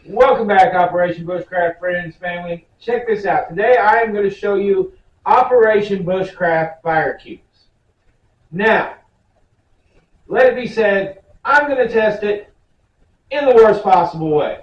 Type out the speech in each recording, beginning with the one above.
Welcome back, Operation Bushcraft friends, family. Check this out. Today I am going to show you Operation Bushcraft fire cubes. Now, let it be said, I'm going to test it in the worst possible way.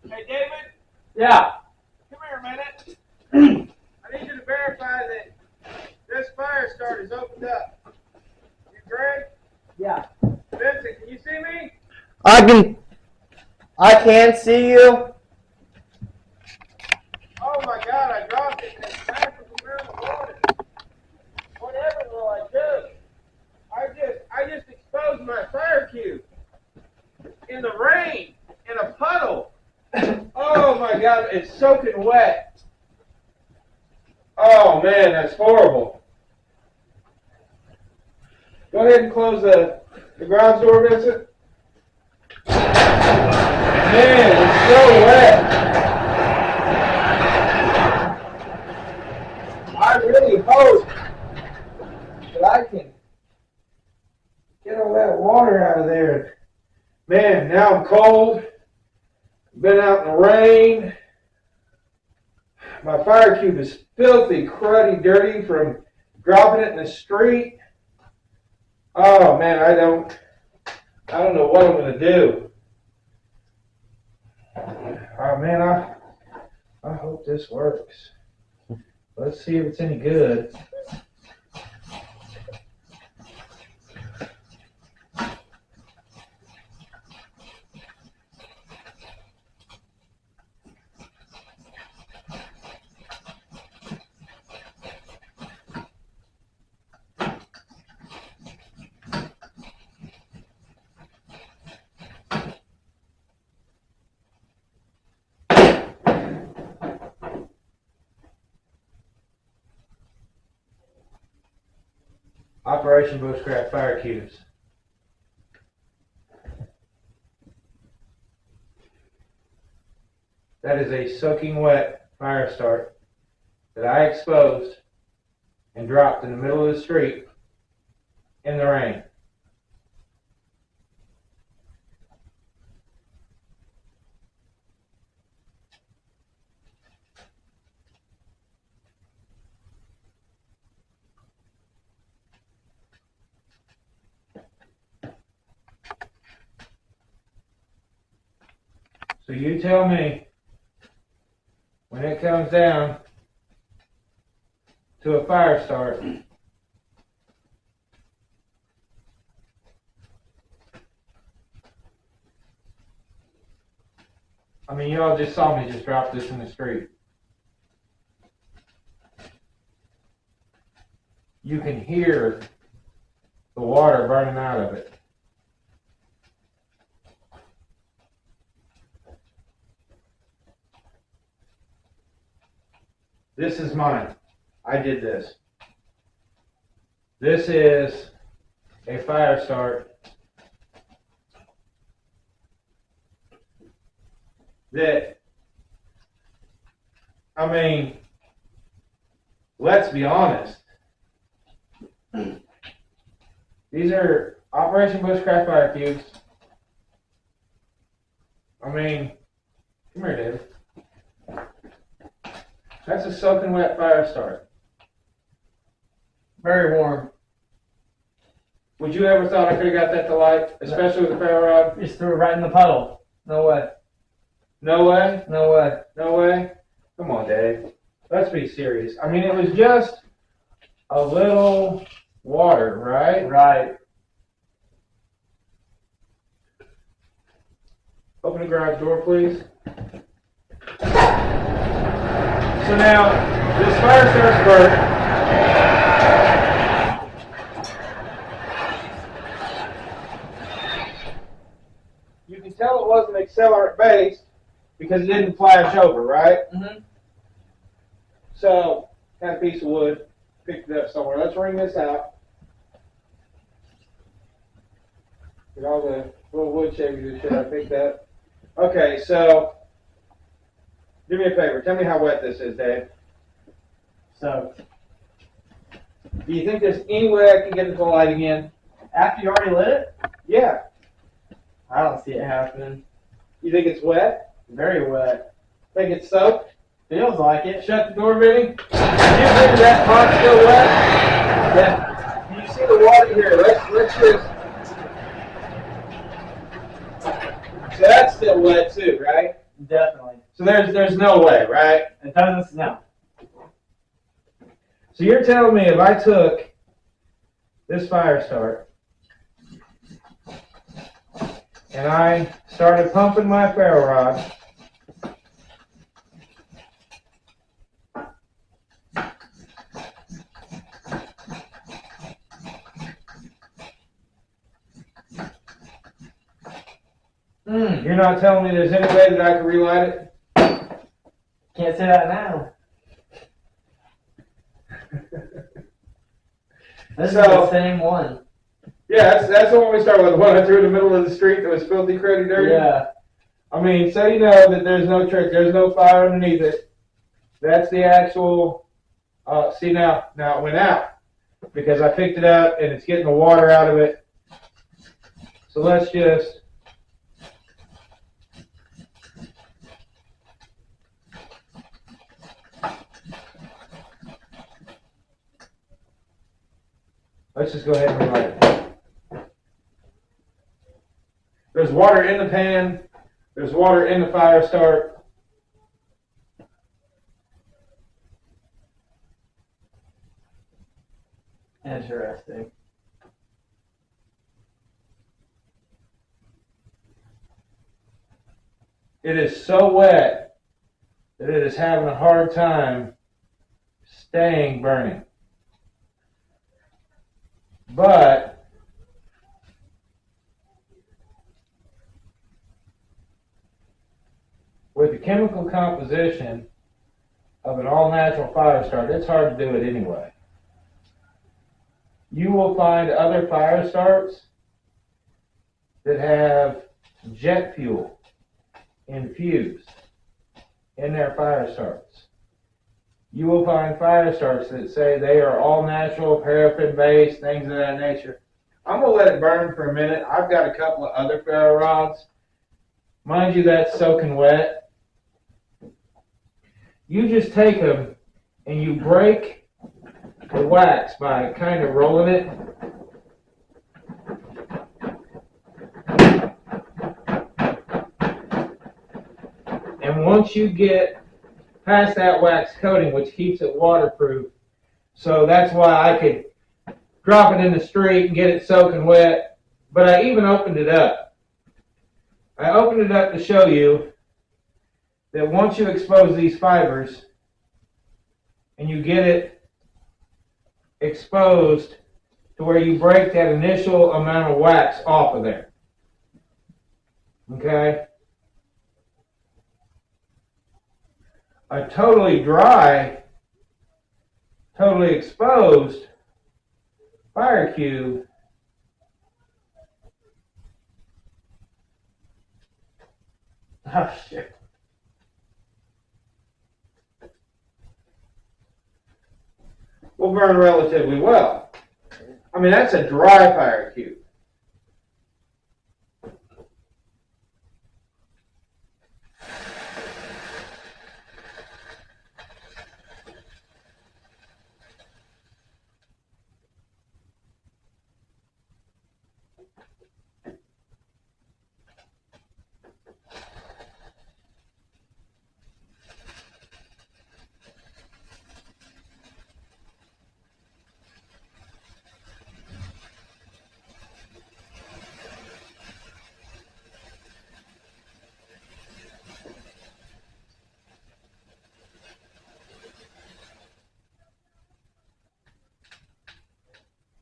Hey, David? Yeah. Come here a minute. I need you to verify that this fire start is opened up. You Greg? Yeah. Vincent, can you see me? I can see you. Oh my God, I dropped it and it's back from the middle of the water. Whatever will I do? I just exposed my fire cube in the rain, in a puddle. Oh my God, it's soaking wet. Oh man, that's horrible. Go ahead and close the garage door, Vincent. Man, it's so wet. I really hope that I can get all that water out of there. Man, now I'm cold. Been out in the rain. My fire cube is filthy, cruddy, dirty from dropping it in the street. Oh man, I don't know what I'm gonna do. Oh man, I hope this works. Let's see if it's any good. Operation Bushcraft fire cubes. That is a soaking wet fire start that I exposed and dropped in the middle of the street in the rain. So you tell me when it comes down to a fire start, I mean, you all just saw me just drop this in the street. You can hear the water burning out of it. This is mine. I did this. This is a fire start that, I mean, let's be honest. These are Operation Bushcraft fire cubes. I mean, come here, David. That's a soaking wet fire start. Very warm. Would you ever thought I could have got that to light, especially with a ferro rod? Just threw it right in the puddle. No way. No way? No way. No way? Come on, Dave. Let's be serious. I mean, it was just a little water, right? Right. Open the garage door, please. So now, this fire starts burnt. accelerant based because it didn't flash over, right? Mm-hmm. So, had a piece of wood, picked it up somewhere. Let's wring this out. Get all the little wood shavings and shit I picked up. Okay, so, do me a favor. Tell me how wet this is, Dave. So, Do you think there's any way I can get it to light again? after you already lit it? Yeah. I don't see it happening. You think it's wet? Very wet. Think it's soaked? Feels like it. Shut the door, Vinny. Do you think that pot's still wet? Yeah. Do you see the water here? Let's just. So that's still wet too, right? Definitely. So there's no way, right? It doesn't smell. So you're telling me if I took this fire start and I started pumping my ferro rod, you're not telling me there's any way that I can relight it? Can't say that now. This is the same one. Yeah, that's the one we started with, the one I threw in the middle of the street that was filthy, cruddy, dirty. Yeah. I mean, so you know that there's no trick, there's no fire underneath it. That's the actual, see now it went out because I picked it up and it's getting the water out of it. So let's just, go ahead and relight it. There's water in the pan. There's water in the fire start. Interesting. It is so wet that it is having a hard time staying burning. But with the chemical composition of an all-natural fire start, it's hard to do it anyway. You will find other fire starts that have jet fuel infused in their fire starts. You will find fire starts that say they are all natural, paraffin-based, things of that nature. I'm going to let it burn for a minute. I've got a couple of other ferro rods. Mind you, that's soaking wet. You just take them and you break the wax by kind of rolling it. And once you get past that wax coating, which keeps it waterproof, so that's why I could drop it in the street and get it soaking wet, but I even opened it up. I opened it up to show you that once you expose these fibers and you get it exposed to where you break that initial amount of wax off of there. Okay? A totally dry, totally exposed fire cube Oh, shit. will burn relatively well. I mean, that's a dry fire cube.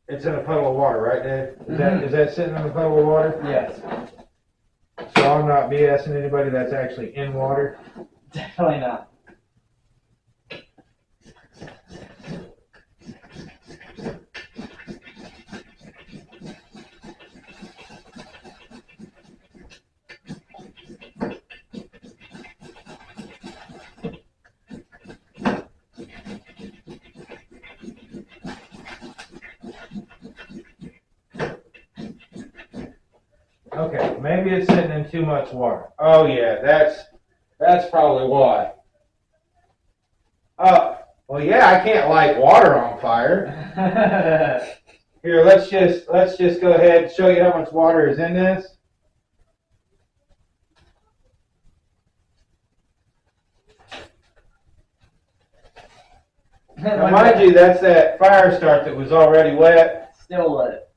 It's in a puddle of water, right, Dave? Is that sitting in a puddle of water? Yes. So I'm not BSing anybody that's actually in water. Definitely not. Okay, maybe it's sitting in too much water. Oh yeah, that's probably why. Oh, well yeah, I can't light water on fire. Here, let's just go ahead and show you how much water is in this. Now, mind you, that's that fire start that was already wet. Still wet.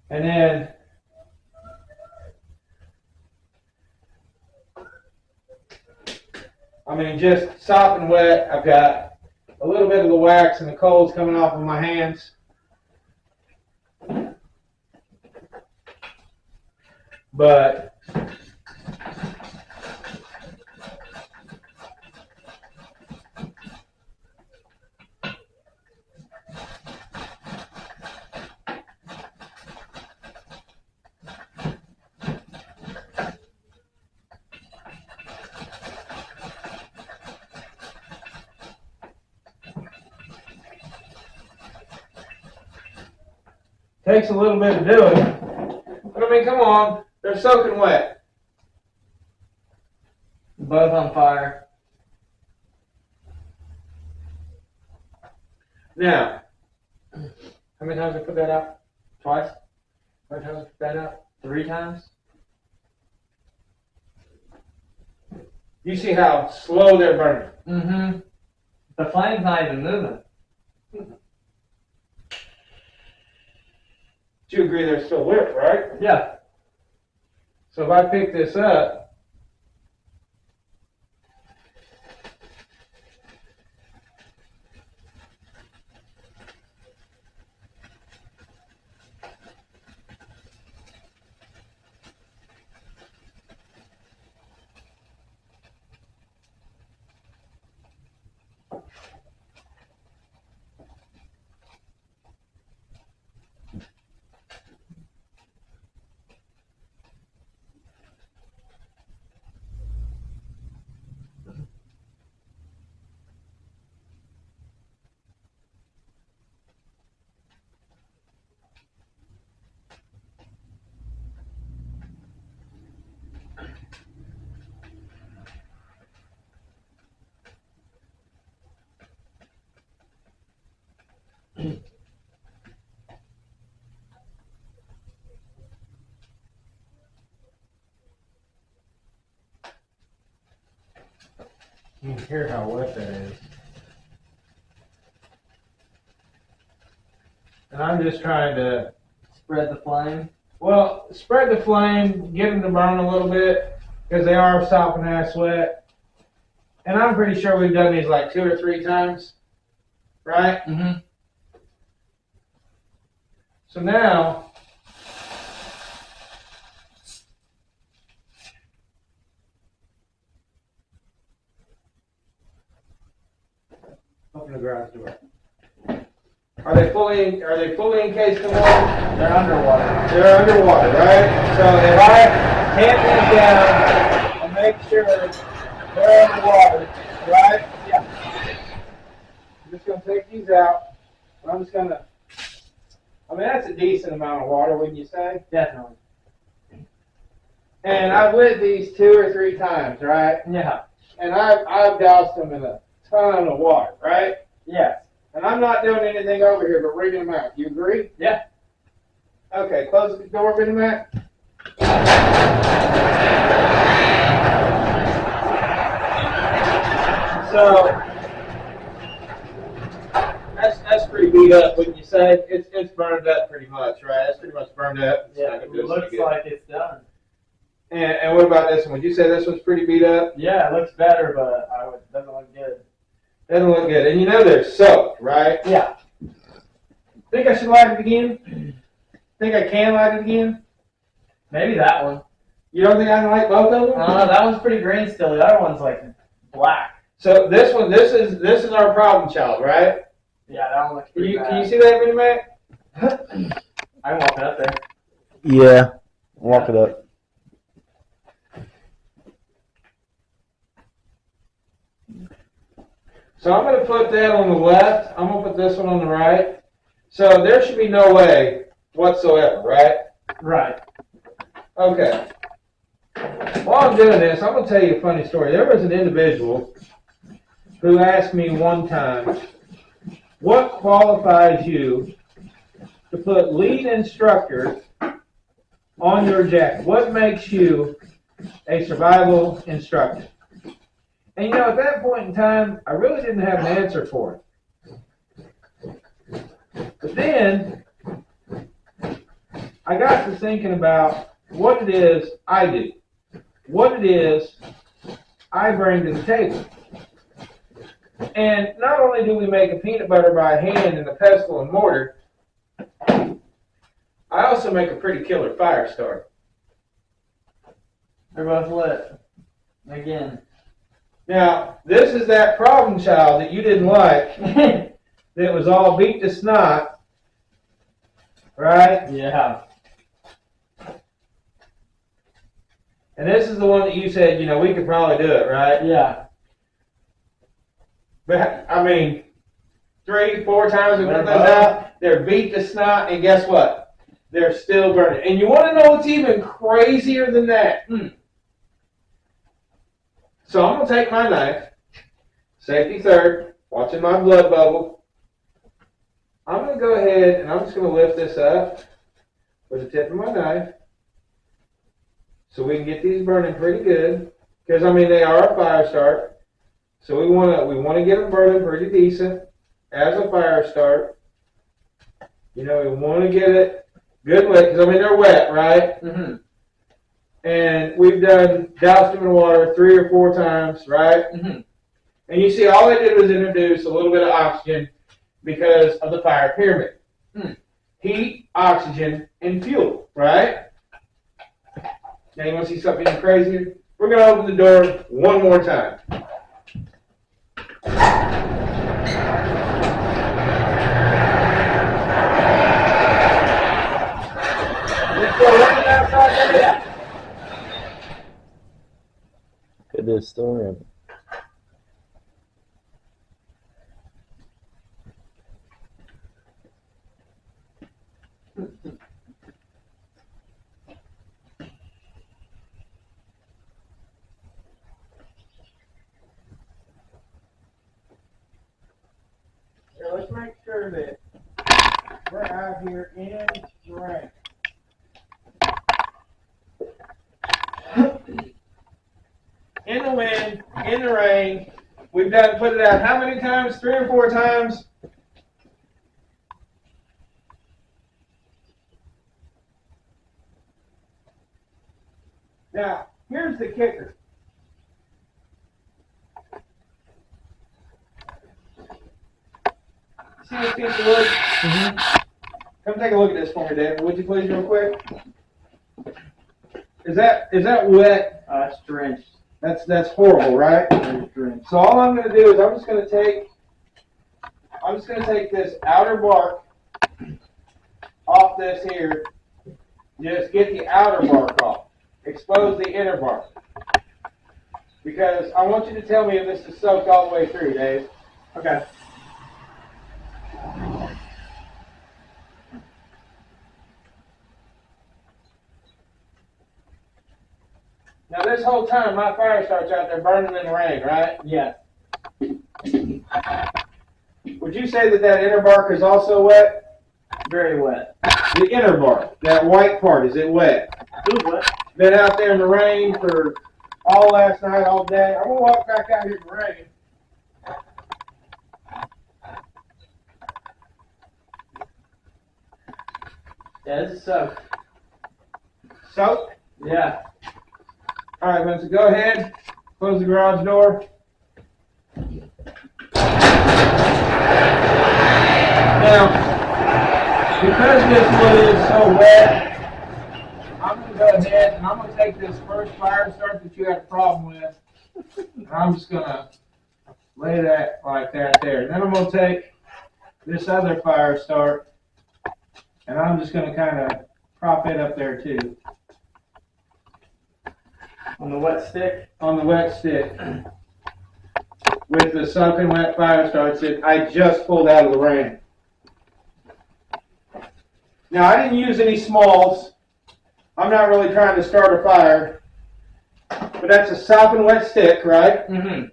And then I mean, just sopping wet. I've got a little bit of the wax and the coals coming off of my hands. But takes a little bit to do it. But I mean, come on, they're soaking wet. Both on fire. Now, how many times did I put that out? Twice? How many times did I put that out? 3 times? You see how slow they're burning. Mm-hmm. The flame's not even moving. Do you agree they're still lit, right? Yeah. So if I pick this up, you can hear how wet that is. And I'm just trying to, Spread the flame. well, spread the flame, get them to burn a little bit, because they are sopping ass wet. And I'm pretty sure we've done these like 2 or 3 times, right? Mm-hmm. So now, open the garage door. Are they fully encased in water? They're underwater. They're underwater, right? So if I tamp these down and make sure they're underwater, right? Yeah. I'm just going to take these out. I'm just going to, I mean, that's a decent amount of water, wouldn't you say? Definitely. And I've lit these 2 or 3 times, right? Yeah. And I've doused them in a ton of water, right? Yes. And I'm not doing anything over here but wringing them out. You agree? Yeah. Okay, close the door, Vinnie Mac. So that's pretty beat up, wouldn't you say? It's burned up pretty much, right? That's pretty much burned up. It's Yeah. not It gonna do us looks any good. like it's done. And what about this one? Would you say this one's pretty beat up? Yeah, it looks better, but doesn't look good. Doesn't look good. And you know they're soaked, right? Yeah. Think I should light it again? Think I can light it again? Maybe that one. You don't think I can like both of them? That one's pretty green still. The other one's like black. So this one, this is our problem child, right? Yeah, that one looks pretty bad. Can you see that, Mini Mac? I can walk it up there. Yeah, walk it up. So I'm going to put that on the left. I'm going to put this one on the right. So there should be no way whatsoever, right? Right. Okay. While I'm doing this, I'm going to tell you a funny story. There was an individual who asked me one time, what qualifies you to put lead instructor on your jacket? What makes you a survival instructor? And you know, at that point in time, I really didn't have an answer for it. But then, I got to thinking about what it is I do. What it is I bring to the table. And not only do we make a peanut butter by hand in a pestle and mortar, I also make a pretty killer fire starter. They're both lit. Again. Now, this is that problem child that you didn't like, that was all beat to snot, right? Yeah. And this is the one that you said, you know, we could probably do it, right? Yeah. But, I mean, 3-4 times we put those out, they're beat to snot, and guess what? They're still burning. And you want to know what's even crazier than that? So I'm going to take my knife, safety third, watching my blood bubble. I'm going to go ahead and I'm just going to lift this up with the tip of my knife so we can get these burning pretty good. Because, I mean, they are a fire start. So we want to get them burning pretty decent as a fire start. You know, we want to get it good wet, because, I mean, they're wet, right? Mm-hmm. And we've done doused them in water 3 or 4 times, right? Mm-hmm. And you see, all they did was introduce a little bit of oxygen because of the fire pyramid. Heat, oxygen, and fuel, right? Now you want to see something even crazier? We're going to open the door one more time. Let's go right outside there. It is still in. So let's make sure that we're out here in the rain. In the wind, in the rain. We've done put it out how many times? 3 or 4 times? Now, here's the kicker. See this piece of wood? Come take a look at this for me, David. Would you please, real quick? Is that wet? It's drenched. That's horrible, right? It's drenched. So all I'm going to do is I'm just going to take this outer bark off this here. Just get the outer bark off. Expose the inner bark. Because I want you to tell me if this is soaked all the way through, Dave. Okay. Now this whole time my fire starts out there burning in the rain, right? Yes. Would you say that inner bark is also wet? Very wet. The inner bark, that white part, is it wet? It was wet. Been out there in the rain for all last night, all day. I'm going to walk back out here in the rain. Yeah, this is soaked. Soaked? Yeah. All right, Vincent, go ahead. Close the garage door. Now, because this wood is so wet, I'm going to go ahead take this first fire start that you had a problem with, and I'm just gonna lay that like that there. Then I'm gonna take this other fire start, and I'm just gonna kind of prop it up there too. On the wet stick? On the wet stick. With the soaking wet fire starts that I just pulled out of the rain. Now, I didn't use any smalls. I'm not really trying to start a fire. But that's a sopping wet stick, right? Mm-hmm.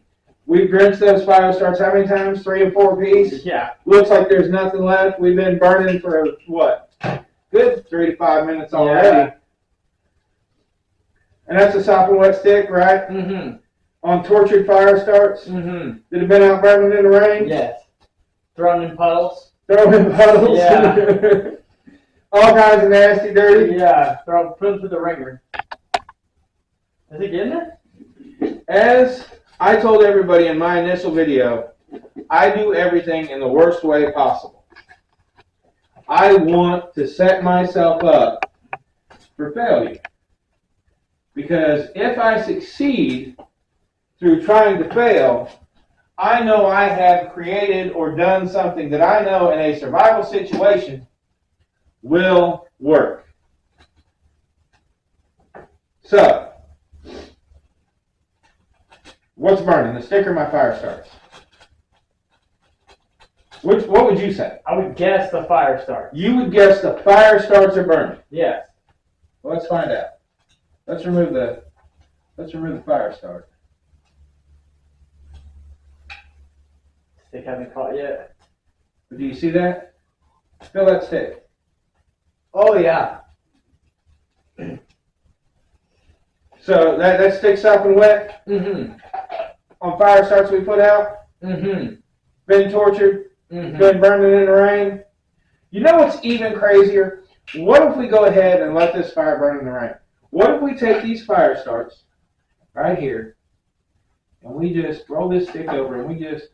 We've drenched those fire starts how many times? 3 and 4 piece? Yeah. Looks like there's nothing left. We've been burning for, what? Good 3 to 5 minutes already. Yeah. And that's a sopping wet stick, right? Mm-hmm. On tortured fire starts Mm-hmm. that have been out burning in the rain? Yes. Thrown in puddles? Thrown in puddles? Yeah. All kinds of nasty, dirty? Yeah. Put them through the ringer. Is it getting there? As I told everybody in my initial video, I do everything in the worst way possible. I want to set myself up for failure. Because if I succeed through trying to fail, I know I have created or done something that I know in a survival situation will work. So, what's burning, the stick or my fire starts? What would you say? I would guess the fire starts. You would guess the fire starts are burning. Yes. Well, let's find out. Let's remove the fire start. Stick haven't caught yet. Do you see that? Feel that stick. Oh yeah. So that stick's up and wet. Mm-hmm. On fire starts we put out. Mm-hmm. Been tortured. Mm-hmm. Been burning in the rain. You know what's even crazier? What if we go ahead and let this fire burn in the rain? What if we take these fire starts right here and we just roll this stick over and we just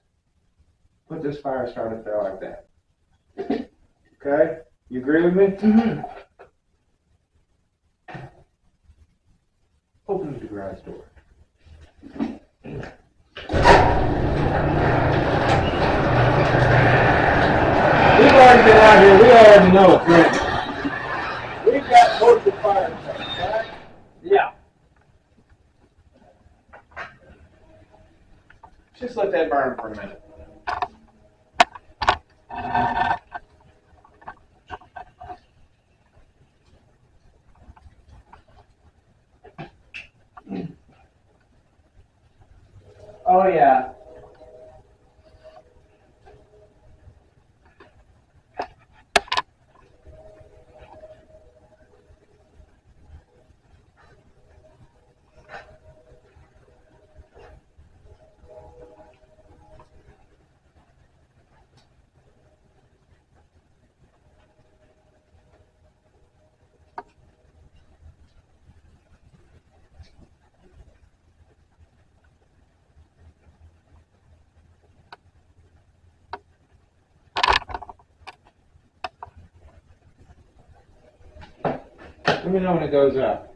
put this fire start up there like that? Okay? You agree with me? Mm-hmm. Open the garage door. We've already been out here. We already know it's ready. We've got tortured fire starts, right? Yeah. Just let that burn for a minute. Oh yeah. Let me know when it goes up.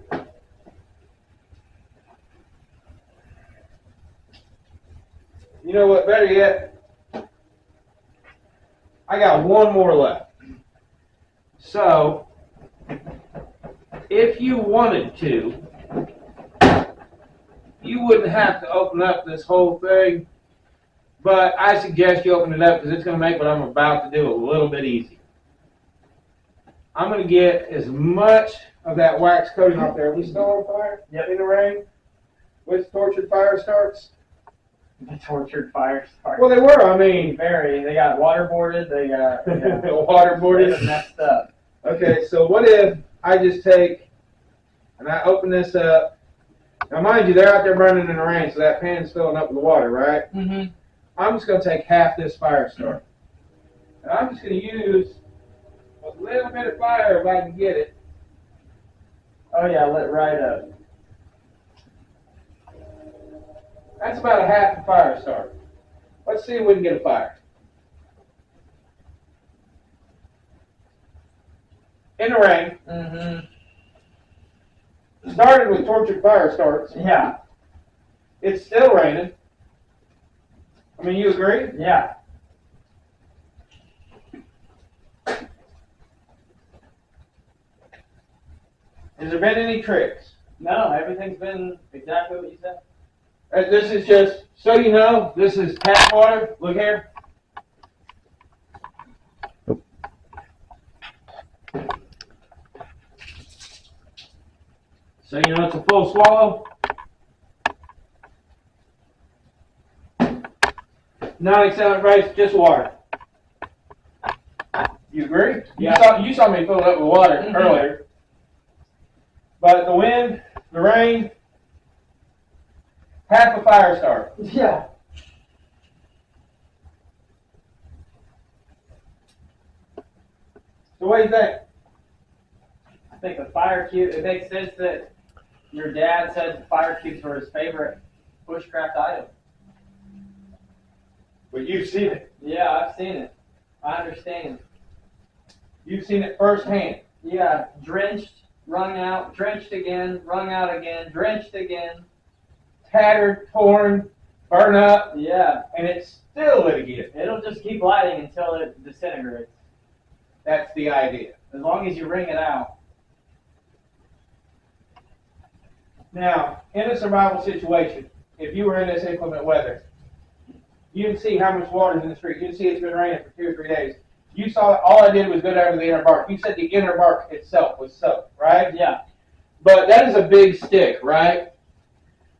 You know what, better yet, I got one more left. So, if you wanted to, you wouldn't have to open up this whole thing, but I suggest you open it up because it's going to make what I'm about to do a little bit easier. I'm going to get as much of that wax coating off there. We still on fire? Yep. In the rain? With tortured fire starts? The tortured fire starts. Well, they were. I mean, Very. They got waterboarded. They got waterboarded. messed up. Okay, so what if I just take and I open this up? Now, mind you, they're out there burning in the rain, so that pan's filling up with water, right? Mm-hmm. I'm just going to take half this fire start. And I'm just going to use a little bit of fire if I can get it. Oh yeah, lit right up. That's about a half a fire start. Let's see if we can get a fire. In the rain. Mm-hmm. started with tortured fire starts. Yeah. It's still raining. I mean, you agree? Yeah. Has there been any tricks? No, everything's been exactly what you said. This is just, so you know, this is tap water. Look here. So you know it's a full swallow. Not accepted price, just water. You agree? Yeah. You saw me fill it up with water earlier. But the wind, the rain, half a fire start. Yeah. So what do you think? I think the fire cube, it makes sense that your dad said fire cubes were his favorite bushcraft item. Well, you've seen it. Yeah, I've seen it. I understand. You've seen it firsthand. Yeah, drenched, wrung out, drenched again, wrung out again, drenched again. Tattered, torn, burn up, Yeah, and it's still lit again. it'll just keep lighting until it disintegrates. That's the idea. As long as you wring it out. Now, in a survival situation, if you were in this inclement weather, you can see how much water's in the street. You can see it's been raining for 2 or 3 days. You saw all I did was go down to the inner bark. You said the inner bark itself was soaked, right? Yeah. But that is a big stick, right?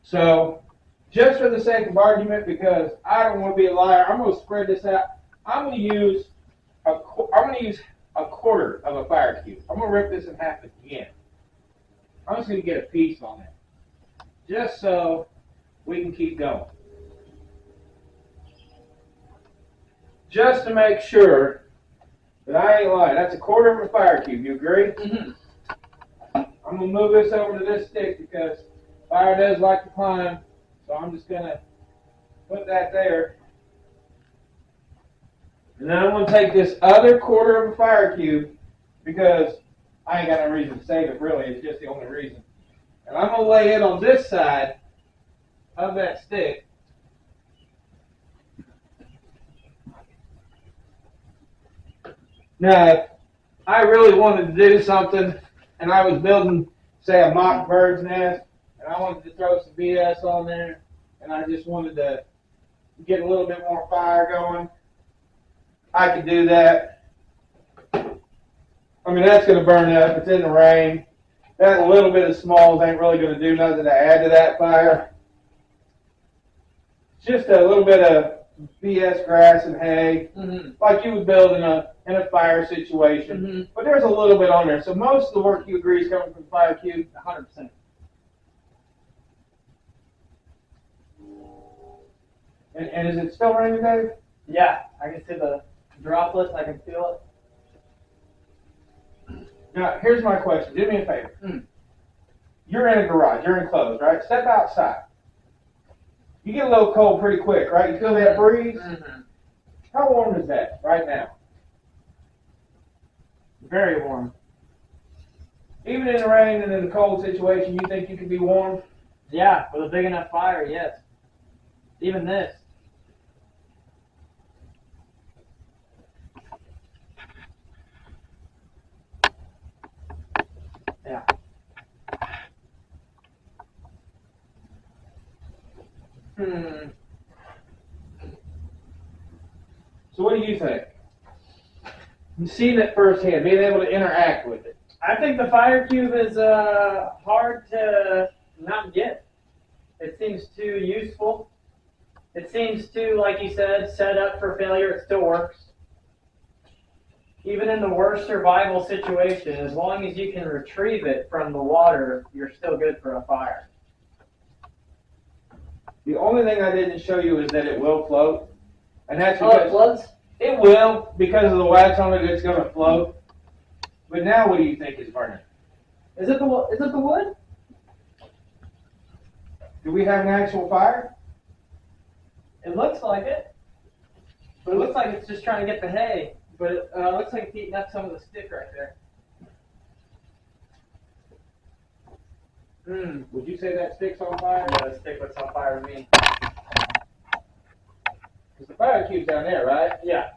So, just for the sake of argument, because I don't want to be a liar, I'm going to spread this out. I'm going to use a quarter of a fire cube. I'm going to rip this in half again. I'm just going to get a piece on it, just so we can keep going. Just to make sure that I ain't lying. That's a quarter of a fire cube. You agree? Mm-hmm. I'm going to move this over to this stick because fire does like to climb. So I'm just going to put that there. And then I'm going to take this other quarter of a fire cube because I ain't got no reason to save it, really. It's just the only reason. And I'm going to lay it on this side of that stick. Now, if I really wanted to do something and I was building, say, a mock bird's nest, and I wanted to throw some BS on there, and I just wanted to get a little bit more fire going, I could do that. I mean, that's going to burn up. It's in the rain. That little bit of smalls ain't really going to do nothing to add to that fire. Just a little bit of BS grass and hay, like you would build in a fire situation. But there's a little bit on there. So most of the work, you agree, is coming from fire cube? 100%. And is it still raining, Dave? Yeah, I can see the droplets. I can feel it. Now, here's my question. Do me a favor. You're in a garage. You're enclosed, right? Step outside. You get a little cold pretty quick, right? You feel that breeze? How warm is that right now? Very warm. Even in the rain and in a cold situation, you think you can be warm? Yeah, with a big enough fire, yes. Even this. Yeah. So what do you think? You've seen it firsthand, being able to interact with it. I think the fire cube is hard to not get. It seems too useful. It seems too, like you said, set up for failure. It still works. Even in the worst survival situation, as long as you can retrieve it from the water, you're still good for a fire. The only thing I didn't show you is that it will float. And that's Oh, because it floods? it will, because of the wax on it, it's going to float. But now what do you think is burning? Is it the wood? Do we have an actual fire? It looks like it. But it looks like it's just trying to get the hay. But it looks like it's eating up some of the stick right there. Would you say that stick's on fire? Yeah, the stick was on fire with me. Because the fire cube's down there, right? Yeah.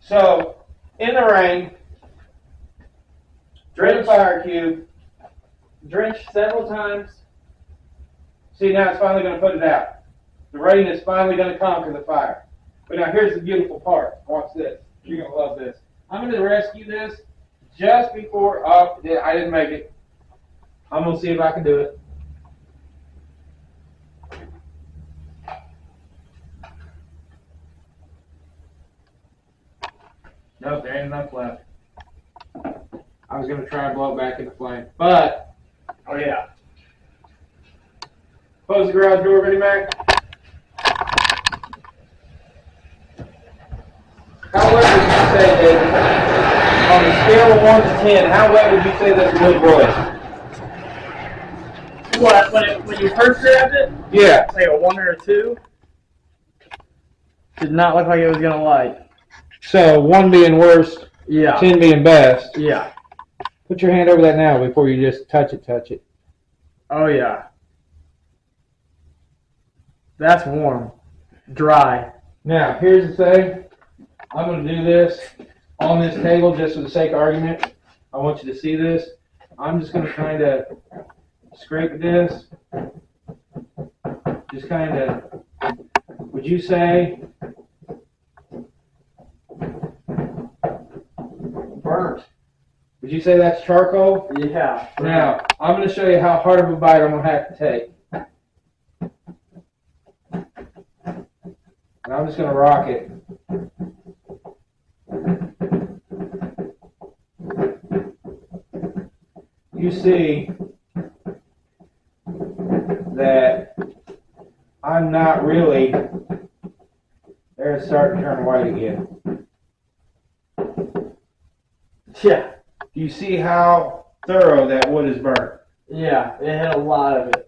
So, in the rain, drain the fire cube. Drench several times. See, now it's finally going to put it out. The rain is finally going to conquer the fire. But now here's the beautiful part. Watch this. You're going to love this. I'm going to rescue this just before, I didn't make it. I'm going to see if I can do it. Nope, there ain't enough left. I was going to try and blow it back into flame. But, Oh yeah. close the garage door, Vinnie Mac. How wet would you say, David? On a scale of 1 to 10, how wet would you say this wood was? What? When you first grabbed it? Yeah. Like a 1 or a 2? Did not look like it was gonna light. So 1 being worst, Yeah. 10 being best. Yeah. Put your hand over that now before you just touch it. Oh yeah. That's warm. Dry. Now, here's the thing. I'm going to do this on this table just for the sake of argument. I want you to see this. I'm just going to kind of scrape this. Just kind of, would you say, burnt? Would you say that's charcoal? Yeah. Now, I'm going to show you how hard of a bite I'm going to have to take. And I'm just going to rock it. You see that I'm not really, there it's starting to turn white again. Yeah. Do you see how thorough that wood is burnt? Yeah. It had a lot of it.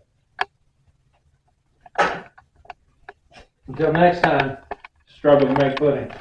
Until next time, struggle to make pudding.